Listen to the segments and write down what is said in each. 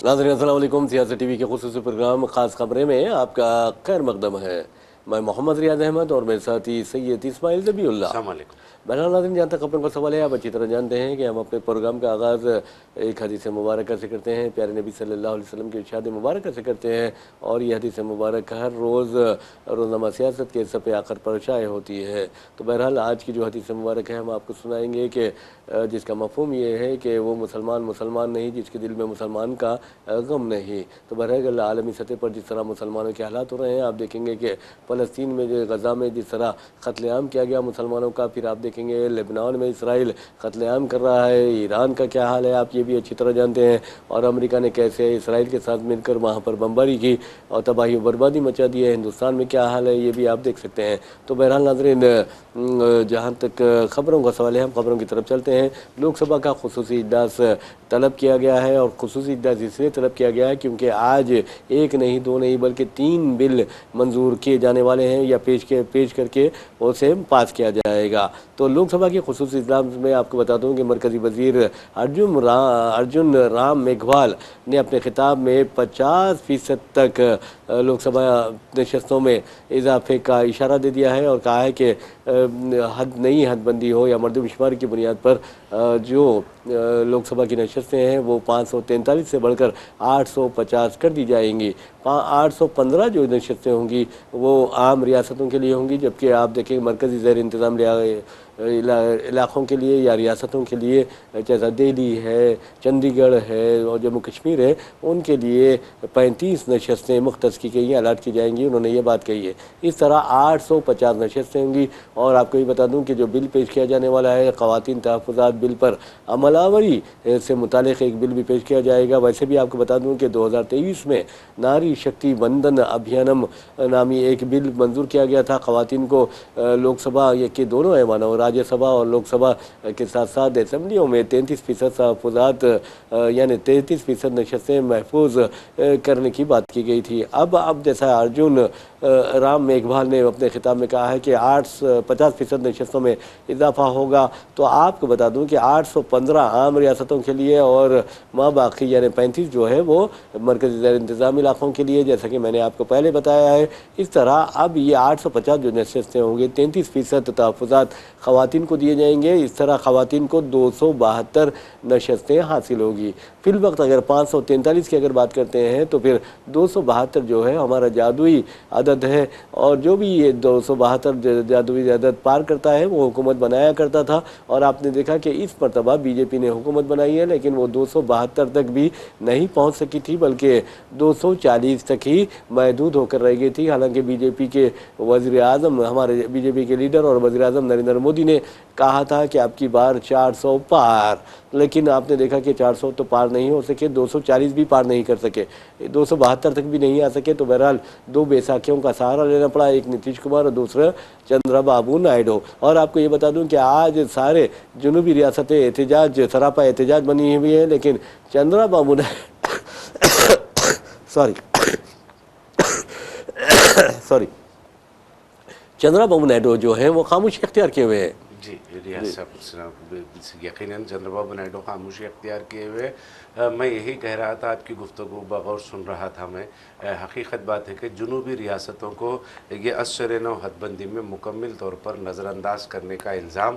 नाज़रीन अस्सलाम वालेकुम। सियासत टीवी के खुसूसी प्रोग्राम ख़ास खबरें में आपका खैर मकदम है। मैं मोहम्मद रियाज अहमद और मेरे साथी सैयद इस्माइल ज़बीउल्लाह। अस्सलाम वालेकुम। बहरहाल नाज़रीन, जहाँ तक खबरों का सवाल है, आप अच्छी तरह जानते हैं कि हम अपने प्रोग्राम का आगाज़ एक हदीस मुबारक से करते हैं, प्यारे नबी सल्लल्लाहु अलैहि वसल्लम की इरशाद मुबारक से करते हैं। और ये हदीस मुबारक हर रोज़ रोज़नामा सियासत के सफ़े आखिर पर शाये होती है। तो बहरहाल आज की जो हदीस मुबारक है हम आपको सुनाएंगे कि जिसका मफ़हूम ये है कि वो मुसलमान मुसलमान नहीं जिसके दिल में मुसलमान का गम नहीं। तो बहरहाल आलमी सतह पर जिस तरह मुसलमानों के हालात हो रहे हैं, आप देखेंगे कि फ़लस्तीन में जो गज़ा में जिस तरह कत्लेआम किया गया मुसलमानों का, फिर आप देखेंगे लेबनान में इसराइल कत्लेआम कर रहा है, ईरान का क्या हाल है आप ये भी अच्छी तरह जानते हैं। और अमेरिका ने कैसे इसराइल के साथ मिलकर वहाँ पर बमबारी की और तबाही बर्बादी मचा दी है। हिंदुस्तान में क्या हाल है ये भी आप देख सकते हैं। तो बहरहाल नाज़रीन, जहाँ तक ख़बरों का सवाल है, हम ख़बरों की तरफ चलते हैं। लोकसभा का खुसूसी इजलास तलब किया गया है और खुसूसी इजलास इसलिए तलब किया गया है क्योंकि आज एक नहीं दो नहीं बल्कि 3 बिल मंजूर किए जाने वाले हैं या पेश करके उसे पास किया जाएगा। तो लोकसभा के खुसूसी इजलास में आपको बता दूं कि मरकज़ी वज़ीर अर्जुन राम मेघवाल ने अपने खिताब में 50% तक लोकसभा नशस्तों में इजाफे का इशारा दे दिया है और कहा है कि नई हदबंदी हो या मर्दमशुमारी की बुनियाद पर जो लोकसभा की नशस्तें हैं वो 543 से बढ़कर 850 कर दी जाएंगी। 815 जो नशस्तें होंगी वो आम रियासतों के लिए होंगी, जबकि आप देखें मरकज़ी ज़ेर इंतज़ाम इलाक़ों के लिए या रियासतों के लिए, जैसा दिल्ली है, चंडीगढ़ है और जम्मू कश्मीर है, उनके लिए 35 नशस्तें मुख्तस की गई हैं, अलाट की जाएंगी। उन्होंने ये बात कही है। इस तरह 850 नशस्तें होंगी। और आपको ये बता दूं कि जो बिल पेश किया जाने वाला है, ख़वातीन तहफ़्फ़ुज़ात बिल पर अमलावरी से मुतालिक एक बिल भी पेश किया जाएगा। वैसे भी आपको बता दूं कि 2023 में नारी शक्ति वंदन अभियानम नामी एक बिल मंजूर किया गया था। ख़वातीन को लोकसभा के दोनों ऐवानों, राज्यसभा और लोकसभा के साथ साथ असम्बलियों में 33% तहफ़्फ़ुज़ात यानी 33% नशस्तें महफूज करने की बात की गई थी। अब जैसा अर्जुन राम मेघवाल ने अपने खिताब में कहा है कि 50% नशस्तों में इजाफा होगा। तो आपको बता दूं कि 815 आम रियासतों के लिए और बाकी यानी 35 जो है वो मरकज़ी ज़ेर इंतज़ाम इलाक़ों के लिए, जैसा कि मैंने आपको पहले बताया है। इस तरह अब ये 850 जो नशस्तें होंगी, 33% तहफ़्फ़ुज़ात ख़वातीन को दिए जाएंगे। इस तरह ख़वातीन को 272 नशस्तें हासिल होगी। फिलवक्त अगर 543 की अगर बात करते हैं तो फिर 272 जो है हमारा जादुई अदद है। और जो भी ये 272 जादुई अदद पार करता है वो हुकूमत बनाया करता था। और आपने देखा कि इस मरतबा बीजेपी ने हुकूमत बनाई है, लेकिन वो 272 तक भी नहीं पहुंच सकी थी, बल्कि 240 तक ही महदूद होकर रह गई थी। हालांकि बीजेपी के वज़ीर आज़म, हमारे बीजेपी के लीडर और वज़ीर आज़म नरेंद्र मोदी ने कहा था कि अब की बार 400 पार, लेकिन आपने देखा कि 400 तो पार नहीं हो सके, 240 भी पार नहीं कर सके, 272 तक भी नहीं आ सके। तो बहरहाल दो बेसाखियों का सहारा लेना पड़ा, एक नीतीश कुमार और दूसरा चंद्रबाबू नायडू। और आपको ये बता दूं कि आज सारे जुनूबी रियासतें एहतजाज, सरापा एहतजाज बनी हुई है, लेकिन चंद्रबाबू सॉरी सॉरी चंद्रबाबू नायडू जो है वो खामोशी अख्तियार किए हुए हैं। जी, रियाज साहब यकीनन चंद्रबाबू नायडू खामोशी अख्तियार किए हुए। मैं यही कह रहा था, आपकी गुफ्तगू बगौर सुन रहा था मैं। हकीकत बात है कि जुनूबी रियासतों को ये असर नौ हदबंदी में मुकम्मल तौर पर नज़रअंदाज करने का इल्ज़ाम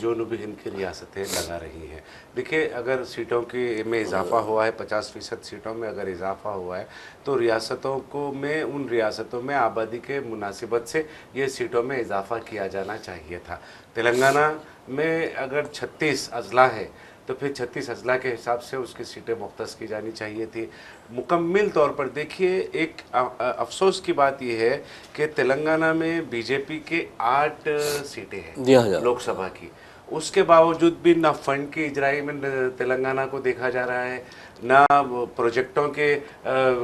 जुनूबी हिंद की रियासतें लगा रही हैं। देखिए, अगर सीटों की में इजाफ़ा हुआ है, 50% सीटों में अगर इजाफ़ा हुआ है, तो रियासतों को में उन रियासतों में आबादी के मुनासिबत से ये सीटों में इजाफ़ा किया जाना चाहिए था। तेलंगाना में अगर 36 अजला है तो फिर 36 अजला के हिसाब से उसकी सीटें मुख्तस की जानी चाहिए थी। मुकम्मल तौर पर देखिए, एक अफसोस की बात यह है कि तेलंगाना में बीजेपी के 8 सीटें हैं लोकसभा की। उसके बावजूद भी ना फंड की इजराई में तेलंगाना को देखा जा रहा है, ना प्रोजेक्टों के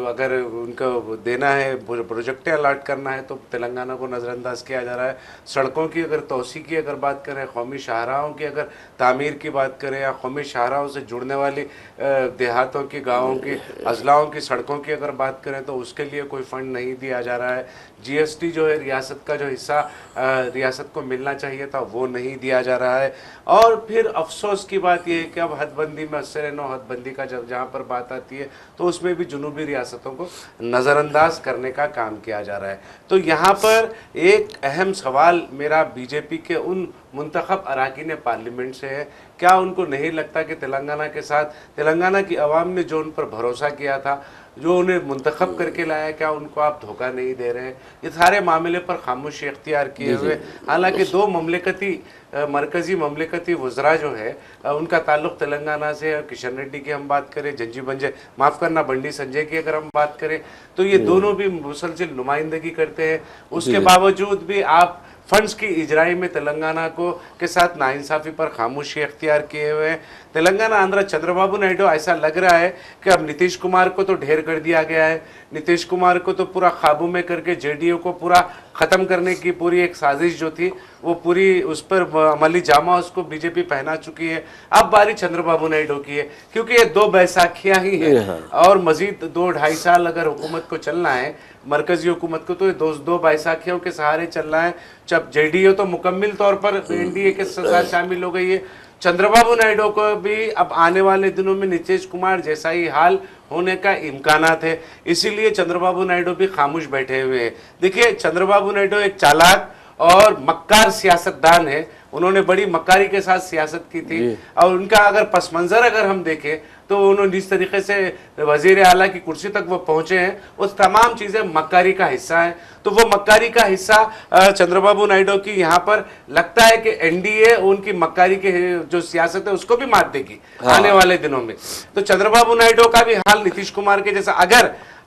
अगर उनको देना है, प्रोजेक्टें अलाट करना है तो तेलंगाना को नज़रअंदाज किया जा रहा है। सड़कों की अगर तोसी की अगर बात करें, कौमी शाहराहों की अगर तामीर की बात करें, या कौमी शाहराहों से जुड़ने वाली देहातों की, गाँवों की, अजलाओं की सड़कों की अगर बात करें तो उसके लिए कोई फ़ंड नहीं दिया जा रहा है। जीएसटी जो है रियासत का जो हिस्सा रियासत को मिलना चाहिए था वो नहीं दिया जा रहा है। और फिर अफसोस की बात यह है कि अब हदबंदी में 80-9 हदबंदी का जब जहाँ पर बात आती है तो उसमें भी जुनूबी रियासतों को नज़रअंदाज करने का काम किया जा रहा है। तो यहाँ पर एक अहम सवाल मेरा बीजेपी के उन मुंतखब अरकान पार्लियामेंट से है, क्या उनको नहीं लगता कि तेलंगाना के साथ तेलंगाना की आवाम ने जो उन पर भरोसा किया था, जो उन्हें मुंतखब करके लाया, क्या उनको आप धोखा नहीं दे रहे हैं? ये सारे मामले पर खामोशी इख्तियार किए हुए, हालांकि दो ममलिकती मरकज़ी ममलिकती वज़रा जो है उनका ताल्लुक़ तेलंगाना से है। किशन रेड्डी की हम बात करें, जंजी बंजे माफ़ करना बंडी संजय की अगर हम बात करें, तो ये दोनों भी मुसलसिल नुमाइंदगी करते हैं। उसके बावजूद भी आप फंड्स की इजराई में तेलंगाना को के साथ नाइंसाफ़ी पर खामोशी अख्तियार किए हुए हैं। तेलंगाना आंध्र चंद्रबाबू नायडू ऐसा लग रहा है कि अब नीतीश कुमार को तो ढेर कर दिया गया है, नीतीश कुमार को तो पूरा काबू में करके जेडीयू को पूरा ख़त्म करने की पूरी एक साजिश जो थी वो पूरी उस पर अमली जामा उसको बीजेपी पहना चुकी है। अब बारी चंद्रबाबू नायडू की है, क्योंकि ये दो बैसाखियाँ ही हैं और मजीद 2-2.5 साल अगर हुकूमत को चलना है, मरकजी हुकूमत को, तो ये दो बैसाखियों के सहारे चलना है। जब जेडीयू तो मुकम्मल तौर पर एनडीए के साथ शामिल हो गई है, चंद्रबाबू नायडू को भी अब आने वाले दिनों में नीतीश कुमार जैसा ही हाल होने का इम्कानात है, इसीलिए चंद्रबाबू नायडू भी खामोश बैठे हुए हैं। देखिए, चंद्रबाबू नायडू एक चालाक और मक्कार सियासतदान है, उन्होंने बड़ी मक्कारी के साथ सियासत की थी और उनका अगर पस मंज़र अगर हम देखें तो उन्होंने जिस तरीके से वज़ीर आला की कुर्सी तक वो पहुँचे हैं, वो तमाम चीज़ें मक्कारी का हिस्सा हैं। तो वो मक्कारी का हिस्सा चंद्रबाबू नायडू की यहाँ पर लगता है कि एनडीए उनकी मक्कारी के जो सियासत है उसको भी मात देगी आने वाले दिनों में। तो चंद्रबाबू नायडू का भी हाल नीतीश कुमार के जैसा,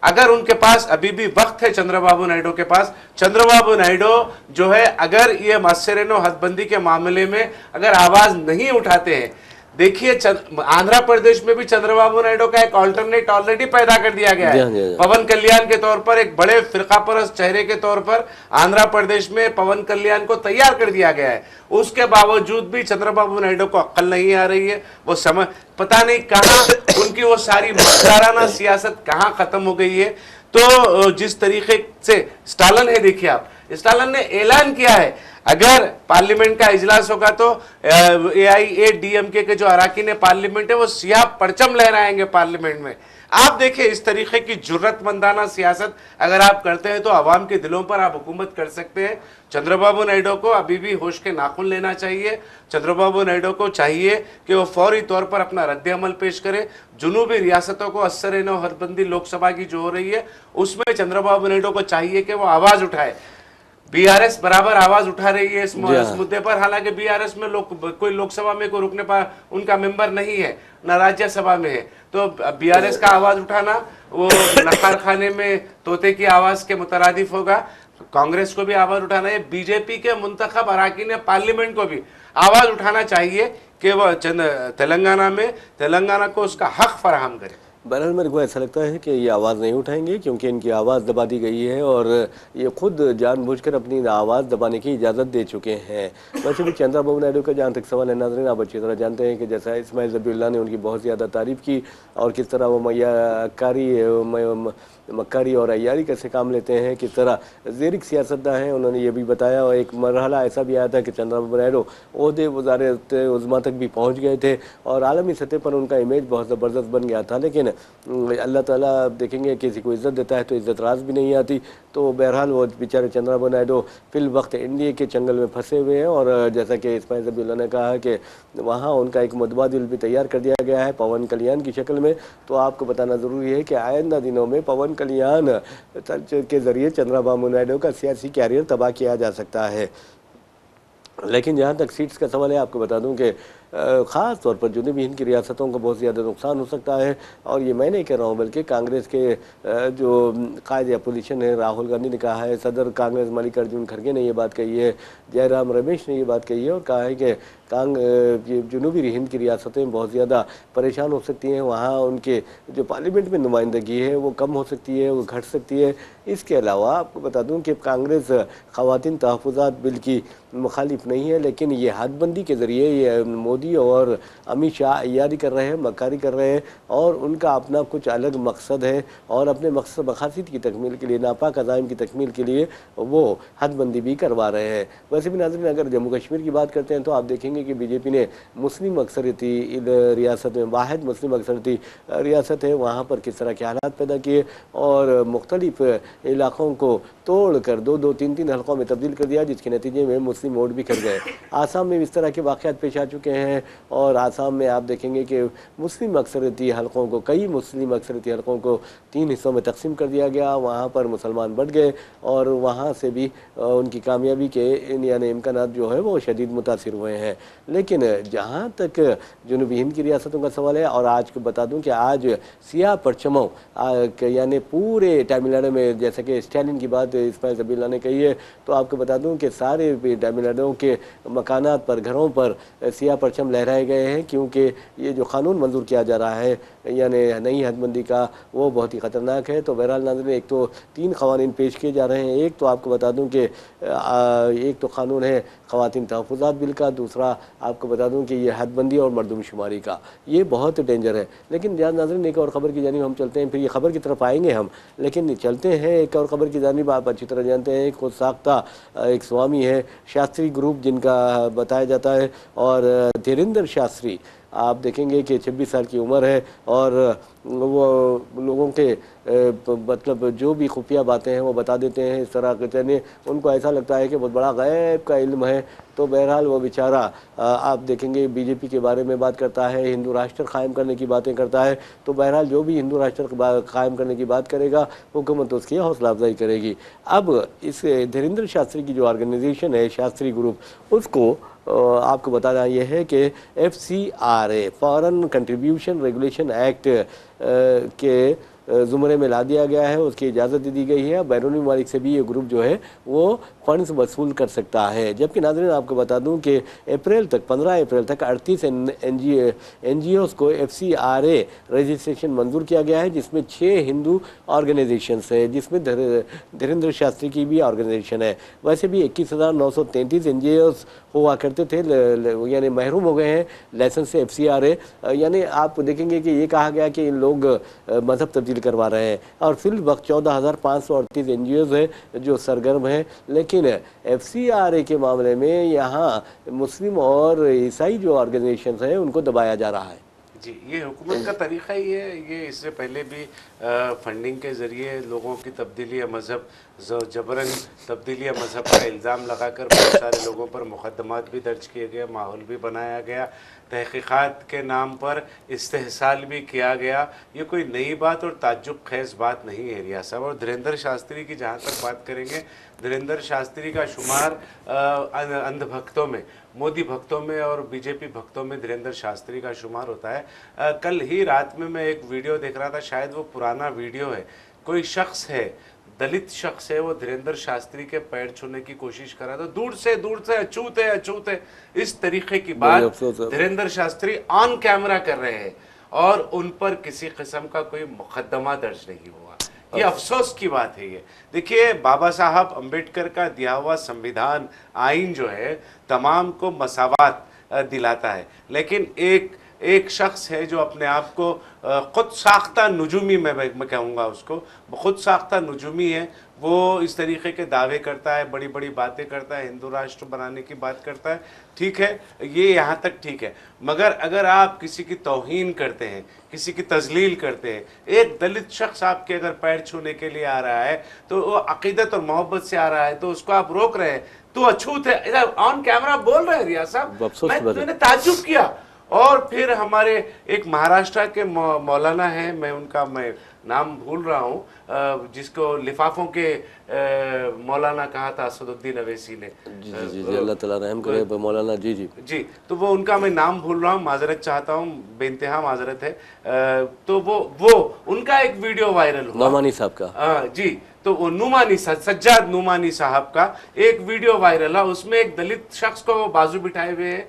अगर उनके पास अभी भी वक्त है, चंद्रबाबू नायडू के पास, चंद्रबाबू नायडू जो है अगर ये मस्सरेनो हदबंदी के मामले में अगर आवाज नहीं उठाते हैं, देखिए आंध्र प्रदेश में भी चंद्रबाबू नायडू का एक ऑल्टरनेट ऑलरेडी पैदा कर दिया गया है। पवन कल्याण के तौर पर, एक बड़े फिरका परस्त चेहरे के तौर पर आंध्र प्रदेश में पवन कल्याण को तैयार कर दिया गया है। उसके बावजूद भी चंद्रबाबू नायडू को अक्ल नहीं आ रही है, वो समझ पता नहीं कहाँ उनकी वो सारी मक्काराना सियासत कहाँ खत्म हो गई है। तो जिस तरीके से स्टालिन है, देखिए आप, स्टालिन ने ऐलान किया है अगर पार्लियामेंट का इजलास होगा तो AIADMK के जो अरकान पार्लियामेंट है वो सियाह परचम लहराएंगे पार्लियामेंट में। आप देखिए, इस तरीके की जुर्रतमंदाना सियासत अगर आप करते हैं तो आवाम के दिलों पर आप हुकूमत कर सकते हैं। चंद्रबाबू नायडू को अभी भी होश के नाखून लेना चाहिए। चंद्रबाबू नायडू को चाहिए कि वो फौरी तौर पर अपना रद्द-ए-अमल पेश करे। जुनूबी रियासतों को असर-ए-नौ हदबंदी लोकसभा की जो हो रही है उसमें चंद्रबाबू नायडू को चाहिए कि वो आवाज़ उठाए। बीआरएस बराबर आवाज उठा रही है इस मुद्दे पर, हालांकि बीआरएस में कोई लोकसभा में कोई रुकने पर उनका मेंबर नहीं है, न राज्यसभा में है। तो बीआरएस का आवाज उठाना वो नखार खाने में तोते की आवाज के मुतरादिफ होगा। कांग्रेस को भी आवाज उठाना है, बीजेपी के मुंतखब अरकान पार्लियामेंट को भी आवाज उठाना चाहिए कि वह तेलंगाना को उसका हक फराहम करे। बहरहाल मेरे को ऐसा लगता है कि ये आवाज़ नहीं उठाएंगे, क्योंकि इनकी आवाज़ दबा दी गई है और ये खुद जानबूझकर अपनी आवाज़ दबाने की इजाज़त दे चुके हैं। वैसे भी चंद्रबाबू नायडू का जहाँ तक सवाल है, नाज़रीन आप अच्छी तरह जानते हैं कि जैसा इस्माइल ज़बीउल्लाह ने उनकी बहुत ज़्यादा तारीफ़ की और किस तरह वो मक्कारी और अय्यारी कैसे काम लेते हैं, किस तरह ज़ेरिक सियासतदान हैं, उन्होंने ये भी बताया। और एक मरहला ऐसा भी आया था कि चंद्रबाबू नायडू ओहदे वज़ारत उज़्मा तक भी पहुँच गए थे और आलमी सतह पर उनका इमेज बहुत ज़बरदस्त बन गया था। लेकिन अल्लाह ताला देखेंगे किसी को इज़्ज़त देता है तो इज़्ज़त राज भी नहीं आती। तो बहरहाल वो बेचारे चंद्रबाबू नायडू फिल वक्त एनडीए के चंगल में फंसे हुए हैं और जैसा कि इस्माइल ज़बीउल्लाह ने कहा कि वहाँ उनका एक मुतबादिल भी तैयार कर दिया गया है पवन कल्याण की शक्ल में। तो आपको बताना ज़रूरी है कि आइंदा दिनों में पवन कल्याण के ज़रिए चंद्रबाबू नायडू का सियासी कैरियर तबाह किया जा सकता है। लेकिन जहाँ तक सीट्स का सवाल है, आपको बता दूं कि ख़ास तौर पर जुनूबी हिंद की रियासतों को बहुत ज़्यादा नुकसान हो सकता है। और ये मैं नहीं कह रहा हूँ, बल्कि कांग्रेस के जो कायद अपोजिशन है राहुल गांधी ने कहा है, सदर कांग्रेस मल्लिकार्जुन खड़गे ने ये बात कही है, जयराम रमेश ने ये बात कही है और कहा है कि जुनूबी हिंद की रियासतें बहुत ज़्यादा परेशान हो सकती हैं। वहाँ उनके जो पार्लियामेंट में नुमाइंदगी है वो कम हो सकती है, वो घट सकती है। इसके अलावा आपको बता दूं कि कांग्रेस ख़वातीन तहफ़्फ़ुज़ात बिल की मुखालिफ नहीं है, लेकिन ये हदबंदी के ज़रिए ये मोदी मोदी और अमित शाह अय्यारी कर रहे हैं, मक्कारी कर रहे हैं और उनका अपना कुछ अलग मकसद है और अपने मकसद मकासद की तकमील के लिए, नापाक अज़ाइम की तकमील के लिए वो हदबंदी भी करवा रहे हैं। वैसे भी नाज़रीन, अगर जम्मू कश्मीर की बात करते हैं तो आप देखेंगे कि बीजेपी ने मुस्लिम अक्सरियती रियासत में, वाहिद मुस्लिम अक्सरियती रियासत है, वहाँ पर किस तरह के हालात पैदा किए और मुख्तलिफ इलाक़ों को तोड़ कर दो दो तीन तीन हल्कों में तब्दील कर दिया, जिसके नतीजे में मुस्लिम वोट भी कर गए। आसाम में इस तरह के वाक़यात पेश आ चुके हैं और आसाम में आप देखेंगे कि मुस्लिम अक्सरियती हल्कों को, कई मुस्लिम अक्सरियती हल्कों को 3 हिस्सों में तकसीम कर दिया गया। वहाँ पर मुसलमान बढ़ गए और वहाँ से भी उनकी कामयाबी के यानी इम्कानात जो है वो शदीद मुतासिर हुए हैं। लेकिन जहाँ तक जनूबी हिंद की रियासतों का सवाल है, और आज को बता दूँ कि आज सियाह परचमों यानी पूरे तमिलनाडु में, जैसे कि स्टैलिन की बात इस्माइल ज़बीहुल्लाह ने कही है, तो आपको बता दूं कि सारे तमिलनाडु के मकानात पर, घरों पर सियाह परचम लहराए गए हैं, क्योंकि ये जो कानून मंजूर किया जा रहा है यानी नई हदबंदी का, वो बहुत ही ख़तरनाक है। तो बहरहाल नाज़रीन, एक तो 3 क़वानीन पेश किए जा रहे हैं। एक तो आपको बता दूं कि एक तो कानून है ख़वातीन तहफ़्फ़ुज़ात बिल का, दूसरा आपको बता दूं कि ये हदबंदी और मरदमशुमारी का, ये बहुत डेंजर है। लेकिन जहाँ नाज़रीन, एक और ख़बर की जानिब हम चलते हैं, फिर ये ख़बर की तरफ आएंगे हम, लेकिन चलते हैं एक और ख़बर की जानिब। आप अच्छी तरह जानते हैं, खुद साख्ता एक स्वामी है, शास्त्री ग्रुप जिनका बताया जाता है, और धीरेंद्र शास्त्री, आप देखेंगे कि 26 साल की उम्र है और वो लोगों के मतलब जो भी खुफिया बातें हैं वो बता देते हैं। इस तरह कहते हैं, उनको ऐसा लगता है कि बहुत बड़ा गैब का इल्म है। तो बहरहाल वो बेचारा आप देखेंगे बीजेपी के बारे में बात करता है, हिंदू राष्ट्र कायम करने की बातें करता है। तो बहरहाल जो भी हिंदू राष्ट्र कायम करने की बात करेगा, हुकूमत उसकी हौसला अफजाई करेगी। अब इस धीरेंद्र शास्त्री की जो ऑर्गेनाइजेशन है, शास्त्री ग्रुप, उसको आपको बताना यह है कि FCRA foreign contribution regulation act के ज़ुमरे में ला दिया गया है, उसकी इजाज़त दे दी गई है। बैरूनी ममालिक से भी ये ग्रुप जो है वो फ़ंड्स वसूल कर सकता है। जबकि नाज़रीन, आपको बता दूं कि 15 अप्रैल तक 38 NGOs को FCRA रजिस्ट्रेशन मंजूर किया गया है, जिसमें 6 हिंदू ऑर्गेनाइजेशंस है, जिसमें धीरेंद्र शास्त्री की भी ऑर्गेनाइजेशन है। वैसे भी 21,933 NGOs हुआ करते थे, यानी महरूम हो गए हैं लाइसेंस से FCRA। यानी आप देखेंगे कि ये कहा गया कि इन लोग मज़हब तब्दील करवा रहे हैं, और फिल वक्त 14,538 NGOs हैं जो सरगर्म हैं। लेकिन FCRA के मामले में यहाँ मुस्लिम और ईसाई जो ऑर्गेनाइजेशंस हैं उनको दबाया जा रहा है। जी, ये हुकूमत का तरीक़ा ही है। ये इससे पहले भी फंडिंग के ज़रिए लोगों की तब्दीली मज़हब, जबरन तब्दीली मज़हब का इल्ज़ाम लगाकर बहुत सारे लोगों पर मुक़दमात भी दर्ज किए गए, माहौल भी बनाया गया, तहक़ीक़ात के नाम पर इस्तेहसाल भी किया गया। ये कोई नई बात और ताज्जुब खेज़ बात नहीं है रिया साहब। और धीरेंद्र शास्त्री की जहाँ तक बात करेंगे, धीरेंद्र शास्त्री का शुमार अंध भक्तों में, मोदी भक्तों में और बीजेपी भक्तों में धीरेंद्र शास्त्री का शुमार होता है। कल ही रात में मैं एक वीडियो देख रहा था, शायद वो पुराना वीडियो है, कोई शख्स है, दलित शख्स है, वो धीरेंद्र शास्त्री के पैर छूने की कोशिश कर रहा था, दूर से अछूत है अछूत है, इस तरीके की बात धीरेंद्र शास्त्री ऑन कैमरा कर रहे हैं और उन पर किसी किस्म का कोई मुकदमा दर्ज नहीं हुआ। ये अफसोस की बात है। ये देखिए, बाबा साहब अम्बेडकर का दिया हुआ संविधान, आइन जो है, तमाम को मसावात दिलाता है, लेकिन एक शख्स है जो अपने आप को खुद साख्ता नजूमी, मैं कहूँगा उसको, खुद साख्ता नजूमी है। वो इस तरीके के दावे करता है, बड़ी बड़ी बातें करता है, हिंदू राष्ट्र बनाने की बात करता है। ठीक है, ये यहाँ तक ठीक है, मगर अगर आप किसी की तौहीन करते हैं, किसी की तजलील करते हैं, एक दलित शख्स आपके अगर पैर छूने के लिए आ रहा है तो वो अकीदत और मोहब्बत से आ रहा है, तो उसको आप रोक रहे हैं, तो अछूत है, ऑन कैमरा बोल रहे हैं रिया साहब। मैंने ताज्जुब किया। और फिर हमारे एक महाराष्ट्र के मौलाना हैं, मैं नाम भूल रहा हूँ, जिसको लिफाफों के मौलाना कहा था असदुद्दीन अवैसी ने। जी, अल्लाह ताला रहम करे मौलाना। जी, तो वो उनका मैं नाम भूल रहा हूँ, माजरत चाहता हूँ, बेइंतहा माजरत है। तो वो उनका एक वीडियो वायरल हुआ, नुमानी साहब का। जी, तो वो सज्जाद नुमानी साहब का एक वीडियो वायरल है। उसमें एक दलित शख्स को वो बाजू बिठाए हुए है,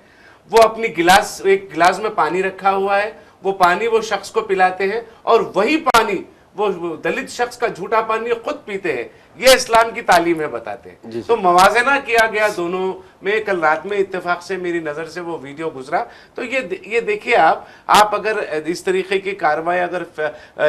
वो अपनी एक गिलास में पानी रखा हुआ है, वो पानी वो शख्स को पिलाते हैं और वही पानी वो दलित शख्स का झूठा पानी खुद पीते हैं। ये इस्लाम की तालीम है बताते हैं। जी। तो मवाजना किया गया दोनों में। कल रात में इत्तेफाक से मेरी नज़र से वो वीडियो गुजरा, तो ये देखिए आप अगर इस तरीके की कार्रवाई अगर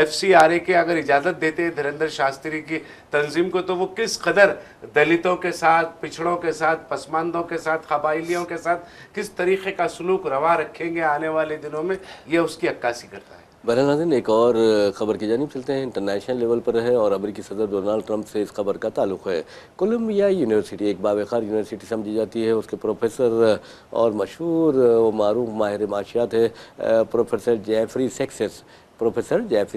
FCRA के अगर इजाज़त देते हैं धीरेन्द्र शास्त्री की तंजीम को, तो वो किस कदर दलितों के साथ, पिछड़ों के साथ, पसमानदों के साथ, कबाइलियों के साथ किस तरीके का सलूक रवा रखेंगे आने वाले दिनों में, ये उसकी अक्कासी करता है। बहरहाल नाज़रीन, एक और ख़बर की जानिब चलते हैं। इंटरनेशनल लेवल पर है और अमेरिकी सदर डोनाल्ड ट्रंप से इस खबर का ताल्लुक़ है। कोलंबिया यूनिवर्सिटी एक बावक़ार यूनिवर्सिटी समझी जाती है। उसके प्रोफेसर और मशहूर व मारूफ माहिर माशियात है प्रोफेसर जेफरी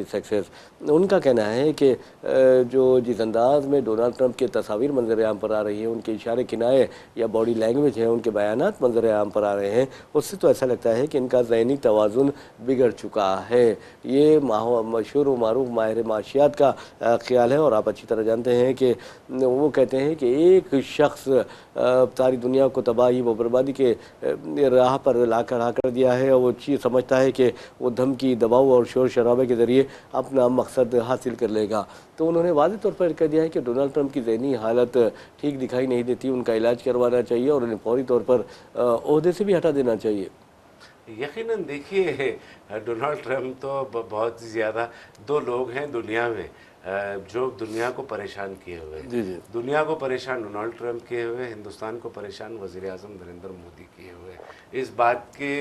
सक्सेस। उनका कहना है कि जो जिस अंदाज़ में डोनाल्ड ट्रंप के तस्वीर मंजर आम पर आ रही है, उनके इशारे किनाए या बॉडी लैंग्वेज है, उनके बयानात मंजर आम पर आ रहे हैं, उससे तो ऐसा लगता है कि इनका ज़हनी तवाज़ुन बिगड़ चुका है। ये मशहूर व मारूफ माहिर माशियात का ख्याल है और आप अच्छी तरह जानते हैं कि वो कहते हैं कि एक शख्स सारी दुनिया को तबाही व बर्बादी के राह पर ला कर दिया है और वो चीज़ समझता है कि वो धमकी, दबाव और शोर शराबे के ज़रिए अपना मकसद हासिल कर लेगा। तो उन्होंने वाज़ेह तौर पर कह दिया है कि डोनाल्ड ट्रंप की ज़हनी हालत ठीक दिखाई नहीं देती, उनका इलाज करवाना चाहिए और उन्हें फौरी तौर पर ओहदे से भी हटा देना चाहिए। यकीनन देखिए, डोनाल्ड ट्रंप तो बहुत ही ज़्यादा, दो लोग हैं दुनिया में जो दुनिया को परेशान किए हुए। जी जी। दुनिया को परेशान डोनाल्ड ट्रंप किए हुए, हिंदुस्तान को परेशान वज़ीर आज़म नरेंद्र मोदी किए हुए। इस बात के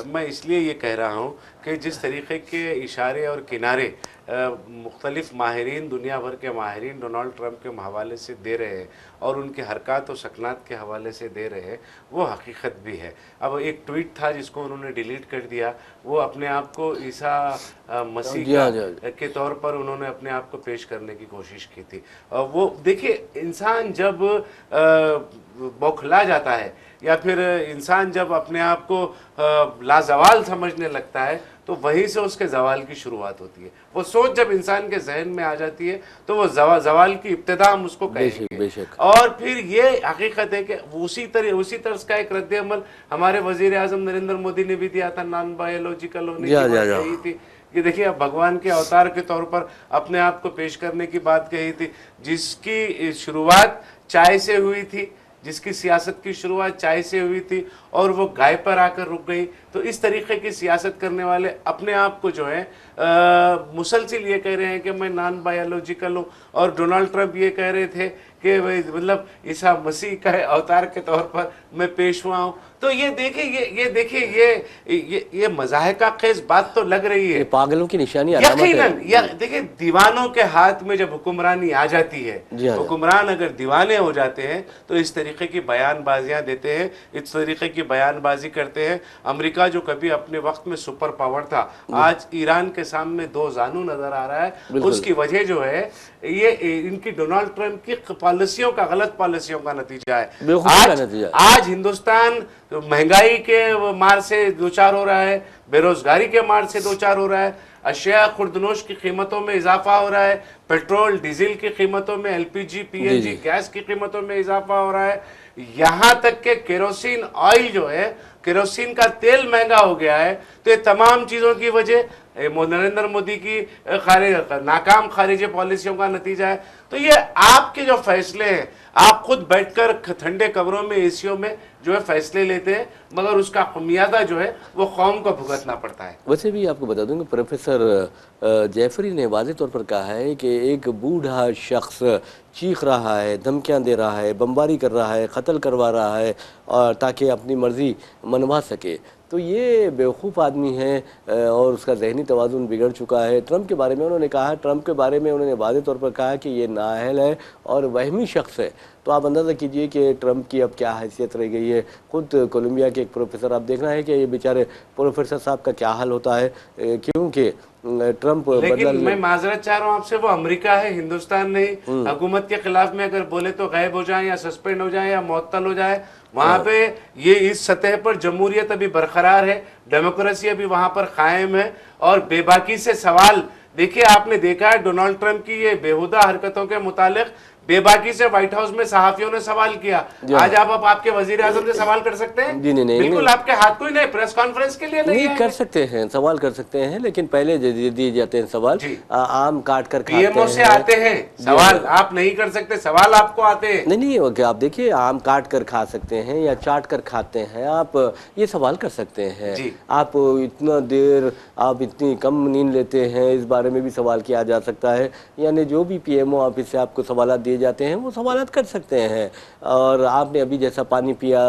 मैं इसलिए ये कह रहा हूँ कि जिस तरीके के इशारे और किनारे मुख्तलिफ माहिरीन, दुनिया भर के माहिरीन डोनाल्ड ट्रंप के हवाले से दे रहे हैं और उनके हरकत और सकनात के हवाले से दे रहे हैं, वो हकीकत भी है। अब एक ट्वीट था जिसको उन्होंने डिलीट कर दिया, वो अपने आप को ईसा मसीह के तौर पर उन्होंने अपने आप को पेश करने की कोशिश की थी। वो देखिए, इंसान जब बौखला जाता है या फिर इंसान जब अपने आप को लाजवाल समझने लगता है, तो वहीं से उसके जवाल की शुरुआत होती है। वो सोच जब इंसान के जहन में आ जाती है तो वो जवाल की इब्तिदा हम उसको कहेंगे। और फिर ये हकीकत है कि उसी तर्ज का एक रद्द अमल हमारे वजीर आज़म नरेंद्र मोदी ने भी दिया था नॉन बायोलॉजिकल होने की बात कही थी कि देखिए, अब भगवान के अवतार के तौर पर अपने आप को पेश करने की बात कही थी, जिसकी शुरुआत चाय से हुई थी, जिसकी सियासत की शुरुआत चाय से हुई थी और वो गाय पर आकर रुक गई। तो इस तरीके की सियासत करने वाले अपने आप को जो है मुसलसिल ये कह रहे हैं कि मैं नॉन बायोलॉजिकल हूँ, और डोनाल्ड ट्रंप ये कह रहे थे कि मतलब ईसा मसीह का अवतार के तौर पर मैं पेश हुआ हूँ। तो ये देखिए ये मज़ाहिका खेज बात तो लग रही है, पागलों की निशानी यकीनन। देखिए, दीवानों के हाथ में जब हुक्मरानी आ जाती है, हुक्मरान अगर दीवाने हो जाते हैं तो इस तरीके की बयानबाजियां देते हैं, इस तरीके की बयानबाजी करते हैं। अमेरिका जो कभी अपने वक्त में सुपर पावर था, आज ईरान के सामने दो जानू नजर आ रहा है। उसकी वजह जो है ये इनकी डोनाल्ड ट्रंप की पॉलिसियों का, गलत पॉलिसियों का नतीजा है। आज हिंदुस्तान महंगाई के मार से दो चार हो रहा है, बेरोजगारी के मार से दो चार हो रहा है, अशिया खुर्दनोश की कीमतों में इजाफा हो रहा है, पेट्रोल डीजल की कीमतों में, LPG PNG गैस की कीमतों में इजाफा हो रहा है, यहाँ तक के केरोसिन ऑयल जो है, केरोसिन का तेल महंगा हो गया है। तो ये तमाम चीज़ों की वजह नरेंद्र मोदी की नाकाम खारिजी पॉलिसियों का नतीजा है। तो ये आपके जो फैसले हैं, आप खुद बैठकर ठंडे कमरों में, एसियों में जो है फैसले लेते हैं, मगर उसका खमियाजा जो है वो कौम को भुगतना पड़ता है। वैसे भी आपको बता दूं कि प्रोफेसर जेफरी ने वाज़ेह तौर पर कहा है कि एक बूढ़ा शख्स चीख रहा है, धमकियां दे रहा है, बमबारी कर रहा है, कत्ल करवा रहा है और ताकि अपनी मर्ज़ी मनवा सके। तो ये बेवकूफ़ आदमी है और उसका जहनी तवाज़ुन बिगड़ चुका है। ट्रंप के बारे में उन्होंने कहा, ट्रंप के बारे में उन्होंने वाज़ेह तौर पर कहा कि ये नाअहल है और वहमी शख्स है। तो आप अंदाज़ा कीजिए कि ट्रंप की अब क्या हैसियत रह गई है। खुद कोलंबिया के एक प्रोफेसर, आप देखना है कि ये बेचारे प्रोफेसर साहब का क्या हाल होता है, क्योंकि ट्रंप लेकिन मैं माजरत चाह रहा हूँ आपसे, वो अमेरिका है, हिंदुस्तान नहीं। हुकूमत के खिलाफ में अगर बोले तो गायब हो जाए या सस्पेंड हो जाए या मुअत्तल हो जाए। वहाँ पे ये इस सतह पर जमहूरियत अभी बरकरार है, डेमोक्रेसी अभी वहाँ पर कायम है। और बेबाकी से सवाल देखिए, आपने देखा है डोनाल्ड ट्रंप की ये बेहुदा हरकतों के मुतालिक बेबाकी से व्हाइट हाउस में सहाफियों ने सवाल किया। आज आप आपके वजीर आजम से सवाल कर सकते हैं? जी नहीं, बिल्कुल आपके हाथ कोई नहीं, प्रेस कॉन्फ्रेंस के लिए नहीं कर सकते हैं, सवाल कर सकते हैं, लेकिन पहले दिए जाते हैं सवाल। आम काट कर खाते पीएमओ से आते हैं सवाल, आप नहीं कर सकते, सवाल आपको आते हैं। नहीं, आप देखिए, आम काट कर खा सकते हैं या चाट कर खाते हैं, आप ये सवाल कर सकते हैं। आप इतना देर, आप इतनी कम नींद लेते हैं, इस बारे में भी सवाल किया जा सकता है। यानी जो भी पीएमओ ऑफिस से आपको सवाल दिए जाते हैं वो सवाल कर सकते हैं। और आपने अभी जैसा पानी पिया,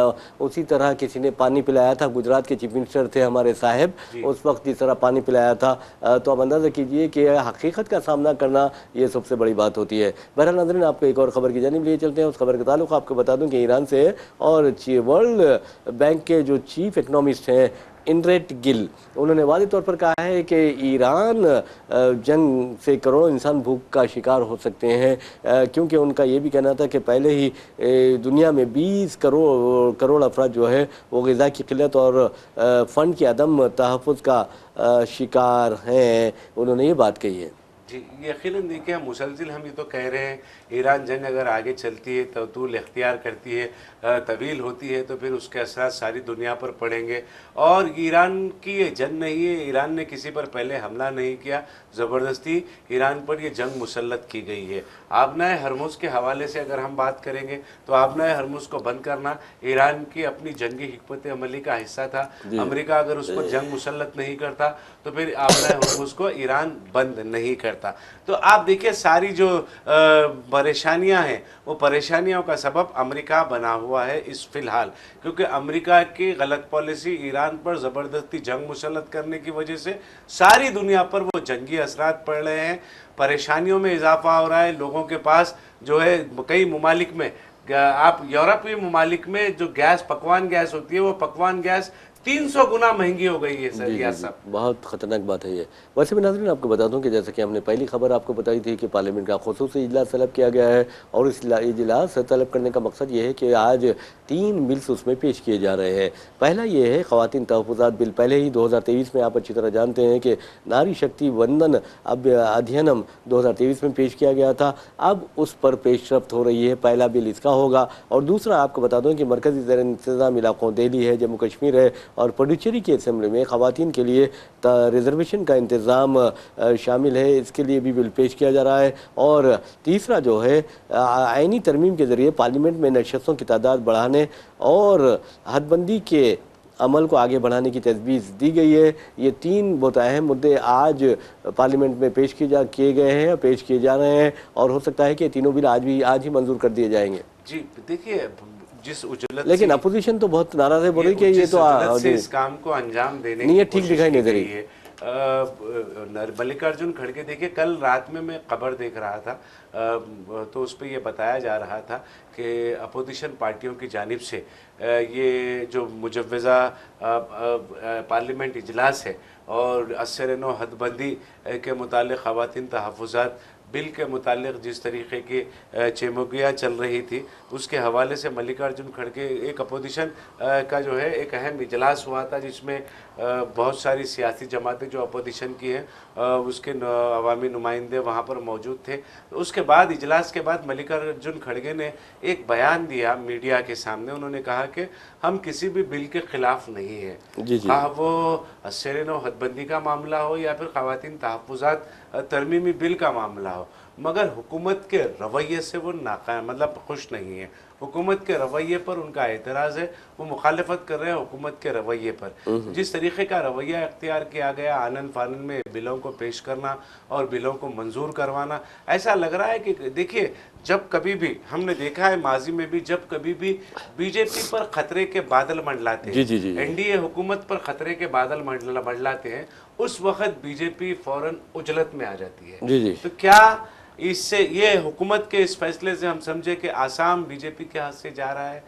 उसी तरह किसी ने पानी पिलाया था, गुजरात के चीफ मिनिस्टर थे हमारे साहब, उस वक्त जिस तरह पानी पिलाया था, तो आप अंदाज़ा कीजिए कि हकीकत का सामना करना ये सबसे बड़ी बात होती है। बहरहाल नाज़रीन, आपको एक और ख़बर की जानिब लिए चलते हैं। उस खबर का ताल्लुक़ आपको बता दूं कि ईरान से है, और वर्ल्ड बैंक के जो चीफ इकनॉमिस्ट हैं इनरेट गिल, उन्होंने वाज़ेह तौर पर कहा है कि ईरान जंग से करोड़ों इंसान भूख का शिकार हो सकते हैं, क्योंकि उनका ये भी कहना था कि पहले ही दुनिया में 20 करोड़ अफराद जो है वो ग़िज़ा की किल्लत और फ़ंड की अदम तहफ़्फ़ुज़ का शिकार हैं। उन्होंने ये बात कही है। जी, यकीनन देखिए, हम मुसलसिल हम ये तो कह रहे हैं, ईरान जंग अगर आगे चलती है तो तूल इख्तियार करती है, तवील होती है, तो फिर उसके असरात सारी दुनिया पर पड़ेंगे। और ईरान की ये जंग नहीं है, ईरान ने किसी पर पहले हमला नहीं किया, ज़बरदस्ती ईरान पर ये जंग मुसल्लत की गई है। आबनाए हरमुज़ के हवाले से अगर हम बात करेंगे तो आबनाए हरमुज़ को बंद करना ईरान की अपनी जंगी हिकमत अमली का हिस्सा था। अमेरिका अगर उस पर जंग मुसल्लत नहीं करता तो फिर आबनाए हरमुज़ को ईरान बंद नहीं करता। तो आप देखिए, सारी जो परेशानियां हैं वो परेशानियों का सबब अमेरिका बना हुआ है इस फिलहाल, क्योंकि अमेरिका की गलत पॉलिसी ईरान पर ज़बरदस्ती जंग मुसल्लत करने की वजह से सारी दुनिया पर वो जंगी असरात पड़ रहे हैं, परेशानियों में इजाफा हो रहा है। लोगों के पास जो है कई ममालिक में, आप यूरोपीय ममालिक में जो गैस, पकवान गैस होती है, वो पकवान गैस 300 गुना महंगी हो गई है सर। यह सब बहुत ख़तरनाक बात है ये। वैसे भी नाज़रीन, आपको बता दूं कि जैसे कि हमने पहली खबर आपको बताई थी कि पार्लियामेंट का खुसूसी इजलास तलब किया गया है, और इस इजलास तलब करने का मकसद ये है कि आज 3 बिल्स उसमें पेश किए जा रहे हैं। पहला ये है ख़वातीन तहफ़्फ़ुज़ात बिल। पहले ही 2023 में आप अच्छी तरह जानते हैं कि नारी शक्ति वंदन अधिनियम 2023 में पेश किया गया था, अब उस पर पेशरफ्त हो रही है। पहला बिल इसका होगा, और दूसरा आपको बता दूँ कि मरकज़ी ज़ेर इंतज़ाम इलाक़ों दिल्ली है, जम्मू कश्मीर है और पुडुचेरी की असेंबली में ख़वातीन के लिए रिजर्वेशन का इंतज़ाम शामिल है, इसके लिए भी बिल पेश किया जा रहा है। और तीसरा जो है, आईनी तरमीम के ज़रिए पार्लियामेंट में नशस्तों की तादाद बढ़ाने और हदबंदी के अमल को आगे बढ़ाने की तजवीज़ दी गई है। ये 3 बहुत अहम मुद्दे आज पार्लियामेंट में पेश किए गए हैं, पेश किए जा रहे हैं, और हो सकता है कि तीनों बिल आज ही मंजूर कर दिए जाएंगे। जी देखिए, जिस उजलत, लेकिन अपोजिशन तो बहुत नाराज है, बोल रही कि ये तो से इस काम को अंजाम देने नहीं, ठीक दिखाई नहीं दे रही है। मल्लिकार्जुन खड़गे, देखिए कल रात में मैं खबर देख रहा था, तो उस पर यह बताया जा रहा था कि अपोजिशन पार्टियों की जानिब से ये जो मुजव्वज़ा पार्लियामेंट इजलास है और असर-ए-नौ हदबंदी के मुतालिक ख़वातीन तहफ़्फ़ुज़ात बिल के मुतालिक जिस तरीके की चेमुकियाँ चल रही थी, उसके हवाले से मल्लिकार्जुन खड़गे, एक अपोजिशन का जो है एक अहम इजलास हुआ था, जिसमें बहुत सारी सियासी जमातें जो अपोजिशन की हैं उसके अवामी नुमाइंदे वहाँ पर मौजूद थे। तो उसके बाद, इजलास के बाद मल्लिकार्जुन खड़गे ने एक बयान दिया मीडिया के सामने। उन्होंने कहा कि हम किसी भी बिल के ख़िलाफ़ नहीं हैं, हाँ वो असर-ए-नौ हदबंदी का मामला हो या फिर ख़वातीन तहफ़्फ़ुज़ात तरमीमी बिल का मामला हो, मगर हुकूमत के रवैये से वो मतलब खुश नहीं है। हुकूमत के रवैये पर उनका एतराज़ है, वो मुखालफत कर रहे हैं हुकूमत के रवैये पर। जिस तरीके का रवैया इख्तियार किया गया, आनन फानन में बिलों को पेश करना और बिलों को मंजूर करवाना, ऐसा लग रहा है कि देखिए, जब कभी भी हमने देखा है माजी में भी, जब कभी भी बीजेपी पर खतरे के बादल मंडलाते हैं, एनडीए हुकूमत पर खतरे के बादल मंडलाते हैं, उस वक्त बीजेपी फौरन उजलत में आ जाती है। तो क्या इससे, ये हुकूमत के इस फैसले से हम समझे कि आसाम बीजेपी के हाथ से जा रहा है,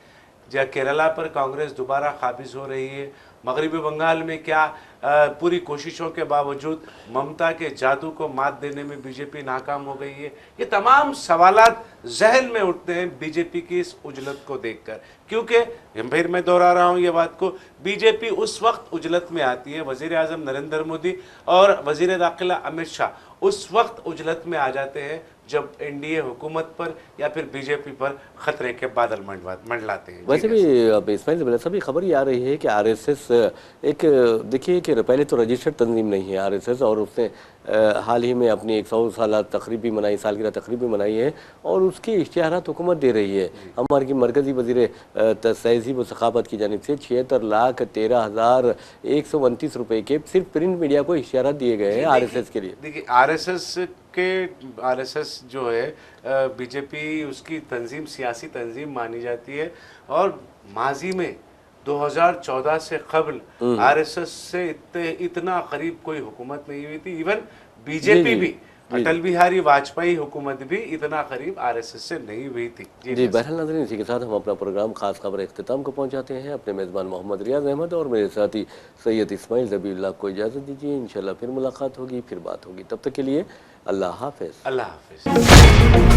या केरला पर कांग्रेस दोबारा काबिज हो रही है, मगरबी बंगाल में क्या पूरी कोशिशों के बावजूद ममता के जादू को मात देने में बीजेपी नाकाम हो गई है? ये तमाम सवालात जहन में उठते हैं बीजेपी की इस उजलत को देखकर, क्योंकि फिर मैं दोहरा रहा हूँ ये बात को, बीजेपी उस वक्त उजलत में आती है, वज़ीर आज़म नरेंद्र मोदी और वज़ीर दाखिला अमित शाह उस वक्त उजलत में आ जाते हैं जब एनडीए हुकूमत पर या फिर बीजेपी पर खतरे के बादल मंडलाते हैं। वैसे भी अब इस्माइल ज़बीर साहब, खबर ये आ रही है कि आरएसएस एक, देखिए कि पहले तो रजिस्टर्ड तंजीम नहीं है आरएसएस, और उसने हाल ही में अपनी 100 साल तकरीब भी मनाई, सालगिरह तकरीब भी मनाई है, और उसके इश्तिहारात हुकूमत दे रही है। हमारी मरकज़ी वज़ीर तहज़ीब व सखावत की जानिब से 76,13,129 रुपये के सिर्फ प्रिंट मीडिया को इश्तिहारात दिए गए हैं आरएसएस के लिए। देखिए आरएसएस जो है बीजेपी उसकी तंजीम सियासी तंजीम मानी जाती है, और माजी में 2014 से कबल आरएसएस से इतना करीब कोई हुकूमत नहीं हुई थी। इवन बीजेपी भी, अटल बिहारी वाजपेयी हुकूमत भी इतना करीब आरएसएस से नहीं हुई थी। जी बहरहाल नाज़रीन, इसी के साथ हम अपना प्रोग्राम खास खबर इख्तिताम को पहुंचाते हैं। अपने मेज़बान मोहम्मद रियाज अहमद और मेरे साथी सैयद इस्माइल ज़बीउल्लाह को इजाज़त दीजिए। इंशाल्लाह फिर मुलाकात होगी, फिर बात होगी। तब तक के लिए अल्लाह हाफ़िज़। अल्लाह हाफ़िज़।